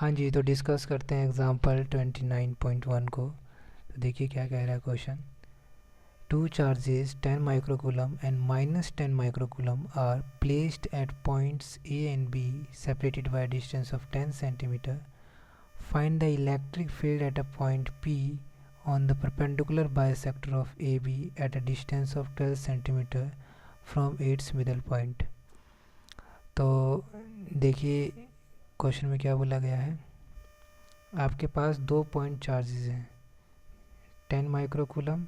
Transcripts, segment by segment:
हाँ जी, तो डिस्कस करते हैं एग्जांपल 29.1 को। तो देखिए क्या कह रहा है question. Two charges 10 microcoulomb and minus 10 microcoulomb are placed at points A and B separated by distance of 10 centimetre. Find the electric field at a point P on the perpendicular bisector of AB at a distance of 12 centimeter from its middle point. तो देखिए question में क्या बोला गया है। आपके पास दो point charges हैं, 10 माइक्रोकूलम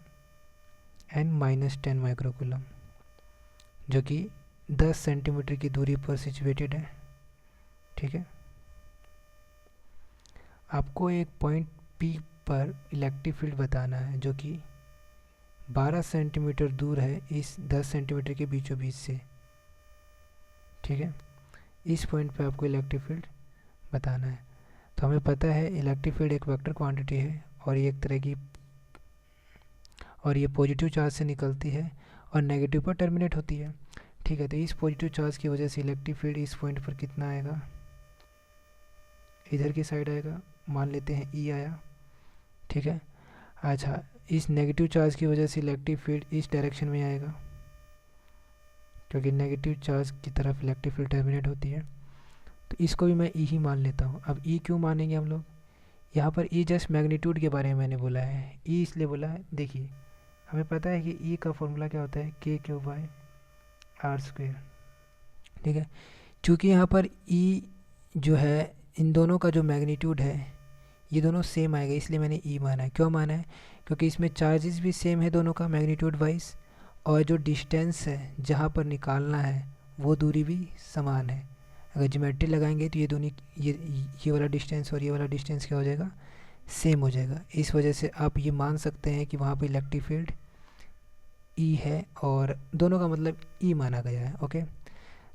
एंड माइनस 10 माइक्रोकूलम, जो कि 10 सेंटीमीटर की दूरी पर सिचुएटेड है। ठीक है, आपको एक पॉइंट पी पर इलेक्ट्रिक फील्ड बताना है जो कि 12 सेंटीमीटर दूर है इस 10 सेंटीमीटर के बीचों बीच से। ठीक है, इस पॉइंट पे आपको इलेक्ट्रिक फील्ड बताना है। तो हमें पता है इलेक्ट्रिक फील्ड एक वेक्टर क्वांटिटी है और ये एक तरह की, और ये पॉजिटिव चार्ज से निकलती है और नेगेटिव पर टर्मिनेट होती है। ठीक है, तो इस पॉजिटिव चार्ज की वजह से इलेक्ट्रिक फील्ड इस पॉइंट पर कितना आएगा, इधर की साइड आएगा, मान लेते हैं ई आया। ठीक है, अच्छा, इस नेगेटिव चार्ज की वजह से इलेक्ट्रिक फील्ड इस डायरेक्शन में आएगा, क्योंकि नेगेटिव चार्ज की तरफ इलेक्ट्रिक फील्ड टर्मिनेट होती है। तो इसको भी मैं ई ही मान लेता हूँ। अब ई क्यों मानेंगे हम लोग, यहाँ पर ई जस्ट मैग्नीट्यूड के बारे में मैंने बोला है, ई इसलिए बोला है। देखिए हमें पता है कि ई का फॉर्मूला क्या होता है, के क्यू बाय आर स्क्वेयर। ठीक है, चूँकि यहाँ पर ई जो है, इन दोनों का जो मैग्नीट्यूड है ये दोनों सेम आएगा, इसलिए मैंने ई माना है। क्यों माना है, क्योंकि इसमें चार्जेस भी सेम है दोनों का मैग्नीट्यूड वाइज, और जो डिस्टेंस है जहाँ पर निकालना है वो दूरी भी समान है। अगर ज्योमेट्री लगाएंगे तो ये दोनों, ये वाला डिस्टेंस और ये वाला डिस्टेंस क्या हो जाएगा, सेम हो जाएगा। इस वजह से आप ये मान सकते हैं कि वहाँ पर इलेक्ट्रिक फील्ड ई है और दोनों का मतलब ई माना गया है। ओके,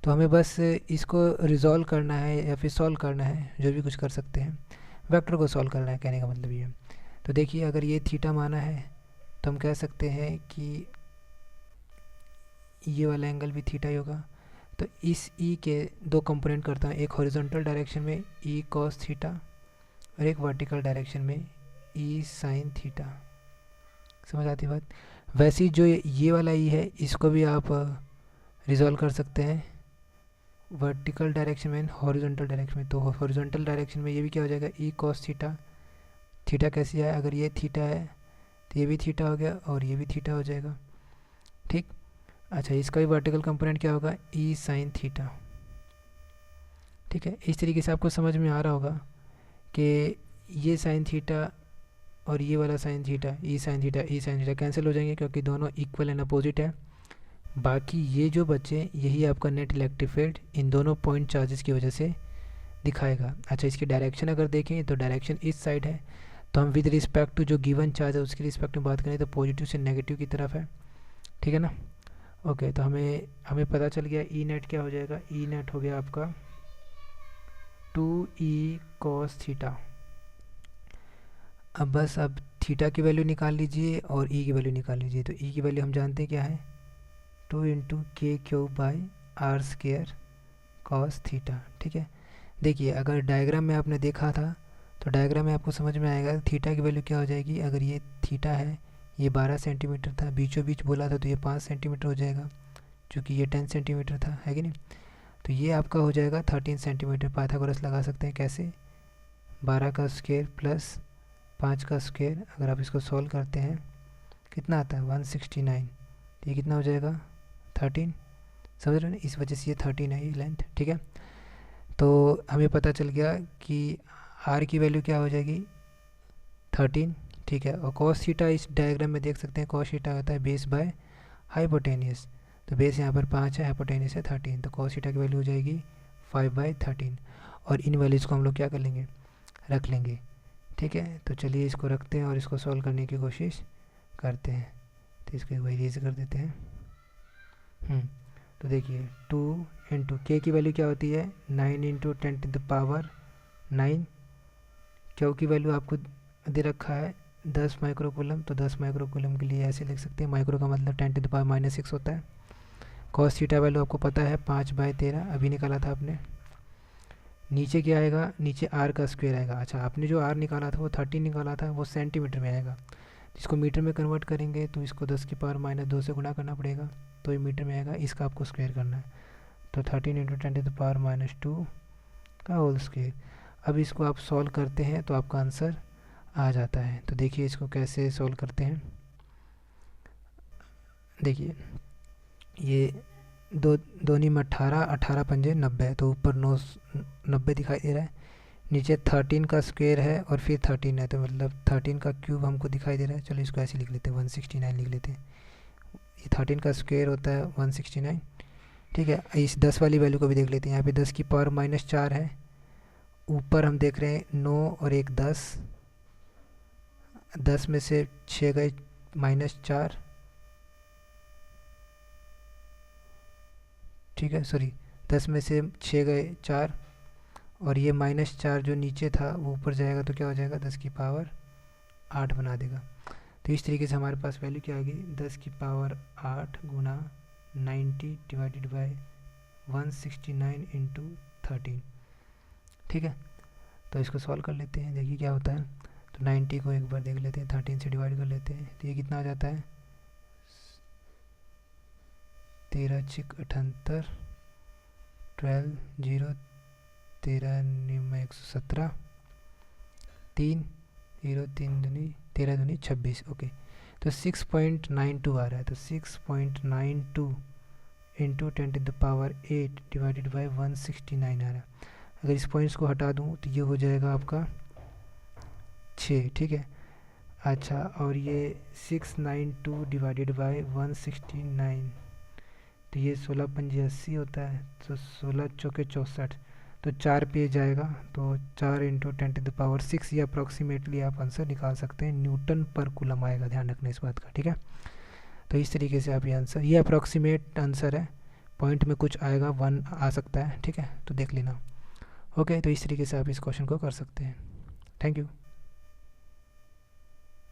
तो हमें बस इसको रिजॉल्व करना है या फिर सॉल्व करना है, जो भी कुछ कर सकते हैं, वेक्टर को सॉल्व करना है, कहने का मतलब ये। तो देखिए अगर ये थीटा माना है तो हम कह सकते हैं कि ये वाला एंगल भी थीटा ही होगा। तो इस ई के दो कंपोनेंट करता हूँ, एक हॉरिजॉन्टल डायरेक्शन में ई कॉस थीटा और एक वर्टिकल डायरेक्शन में ई साइन थीटा। समझ आती बात। वैसे ही जो ये वाला ई है इसको भी आप रिजॉल्व कर सकते हैं वर्टिकल डायरेक्शन में, हॉरिजॉन्टल डायरेक्शन में। तो हॉरिजॉन्टल डायरेक्शन में ये भी क्या हो जाएगा, ई कॉस थीटा। थीटा कैसी है, अगर ये थीटा है तो ये भी थीटा हो गया और ये भी थीटा हो जाएगा। ठीक, अच्छा, इसका भी वर्टिकल कंपोनेंट क्या होगा, ई साइन थीटा। ठीक है, इस तरीके से आपको समझ में आ रहा होगा कि ये साइन थीटा और ये वाला साइन थीटा, ई साइन थीटा कैंसिल हो जाएंगे क्योंकि दोनों इक्वल एंड अपोजिट है। बाकी ये जो बचे यही आपका नेट इलेक्ट्रिक फील्ड इन दोनों पॉइंट चार्जेस की वजह से दिखाएगा। अच्छा, इसकी डायरेक्शन अगर देखें तो डायरेक्शन इस साइड है, तो हम विद रिस्पेक्ट टू जो गिवन चार्ज है उसके रिस्पेक्ट में बात करें तो पॉजिटिव से नेगेटिव की तरफ है। ठीक है ना। ओके, तो हमें पता चल गया ई नेट क्या हो जाएगा, ई नेट हो गया आपका 2e cos थीटा। अब बस अब थीटा की वैल्यू निकाल लीजिए और ई की वैल्यू निकाल लीजिए। तो ई की वैल्यू हम जानते हैं क्या है, 2 into k cube by r square cos theta. ठीक है, देखिए अगर डायग्राम में आपने देखा था तो डायग्राम में आपको समझ में आएगा थीटा की वैल्यू क्या हो जाएगी। अगर ये थीटा है, ये 12 सेंटीमीटर था, बीचों बीच बोला था तो ये 5 सेंटीमीटर हो जाएगा, क्योंकि ये 10 सेंटीमीटर था, है कि नहीं। तो ये आपका हो जाएगा 13 सेंटीमीटर। पाइथागोरस लगा सकते हैं कैसे, 12 का स्क्वायर प्लस 5 का स्क्वायर। अगर आप इसको सॉल्व करते हैं कितना आता है, 169। तो ये कितना हो जाएगा, 13। समझ रहे हैं, इस वजह से ये 13 है ये लेंथ। ठीक है, तो हमें पता चल गया कि आर की वैल्यू क्या हो जाएगी, 13। ठीक है, और कॉस थीटा इस डायग्राम में देख सकते हैं, कॉस थीटा होता है बेस बाय हाइपोटेनियस। तो बेस यहाँ पर 5 है, हाइपोटेनियस है 13, तो कॉस थीटा की वैल्यू हो जाएगी 5/13। और इन वैल्यूज़ को हम लोग क्या कर लेंगे, रख लेंगे। ठीक है, तो चलिए इसको रखते हैं और इसको सॉल्व करने की कोशिश करते हैं। तो इसको एक बार इरेज कर देते हैं। तो देखिए 2 इंटू के की वैल्यू क्या होती है, 9 इंटू 10⁹9। क्यू की वैल्यू आपको दे रखा है 10 माइक्रोकूलम, तो 10 माइक्रोकूलम के लिए ऐसे लिख सकते हैं, माइक्रो का मतलब 10⁻⁻6 होता है। कॉस थीटा वैल्यू आपको पता है 5/13, अभी निकाला था आपने। नीचे क्या आएगा, नीचे आर का स्क्वायर आएगा। अच्छा, आपने जो आर निकाला था वो 30 निकाला था, वो सेंटीमीटर में आएगा। इसको मीटर में कन्वर्ट करेंगे तो इसको 10⁻² से गुणा करना पड़ेगा, तो ये मीटर में आएगा। इसका आपको स्क्वायर करना है, तो 13 × 10⁻² का होल स्क्वायर। अब इसको आप सॉल्व करते हैं तो आपका आंसर आ जाता है। तो देखिए इसको कैसे सॉल्व करते हैं। देखिए ये दोनी में 18, 18 पंजे 90, तो ऊपर 90 दिखाई दे रहा है, नीचे 13 का स्क्वायर है और फिर 13 है, तो मतलब 13 का क्यूब हमको दिखाई दे रहा है। चलो इसको ऐसे लिख लेते हैं, 169 लिख लेते हैं। ये 13 का स्क्वायर होता है 169, ठीक है। इस 10 वाली वैल्यू को भी देख लेते हैं। यहाँ पे 10⁻⁻4 है, ऊपर हम देख रहे हैं 9 और 1 10, 10 में से 6 गए -4, ठीक है, सॉरी 10 में से 6 गए 4, और ये -4 जो नीचे था वो ऊपर जाएगा तो क्या हो जाएगा, 10⁸ बना देगा। तो इस तरीके से हमारे पास वैल्यू क्या आ गई, 10⁸ गुना 90 डिवाइडेड बाय 169 × 13, ठीक है। तो इसको सॉल्व कर लेते हैं, देखिए क्या होता है। तो 90 को एक बार देख लेते हैं, 13 से डिवाइड कर लेते हैं, तो ये कितना आ जाता है, 13 × 6 = 78, 12 0 13 9 117, 3 0 3 दूनी 13 दूनी 26, ओके। तो 6.92 आ रहा है, तो 6.92 × 10⁸ डिवाइडेड बाय 169 आ रहा है। अगर इस पॉइंट्स को हटा दूँ तो ये हो जाएगा आपका 6, ठीक है। अच्छा, और ये 692 डिवाइडेड बाय 169, तो ये 16 पंजे 80 होता है, तो 16 चौके 64, तो 4 पे जाएगा, तो 4 × 10⁻6, या अप्रॉक्सीमेटली आप आंसर निकाल सकते हैं। न्यूटन पर कूलम आएगा, ध्यान रखना इस बात का, ठीक है। तो इस तरीके से आप ये आंसर, ये अप्रॉक्सीमेट आंसर है, पॉइंट में कुछ आएगा, 1 आ सकता है, ठीक है, तो देख लेना। ओके, तो इस तरीके से आप इस क्वेश्चन को कर सकते हैं। Thank you.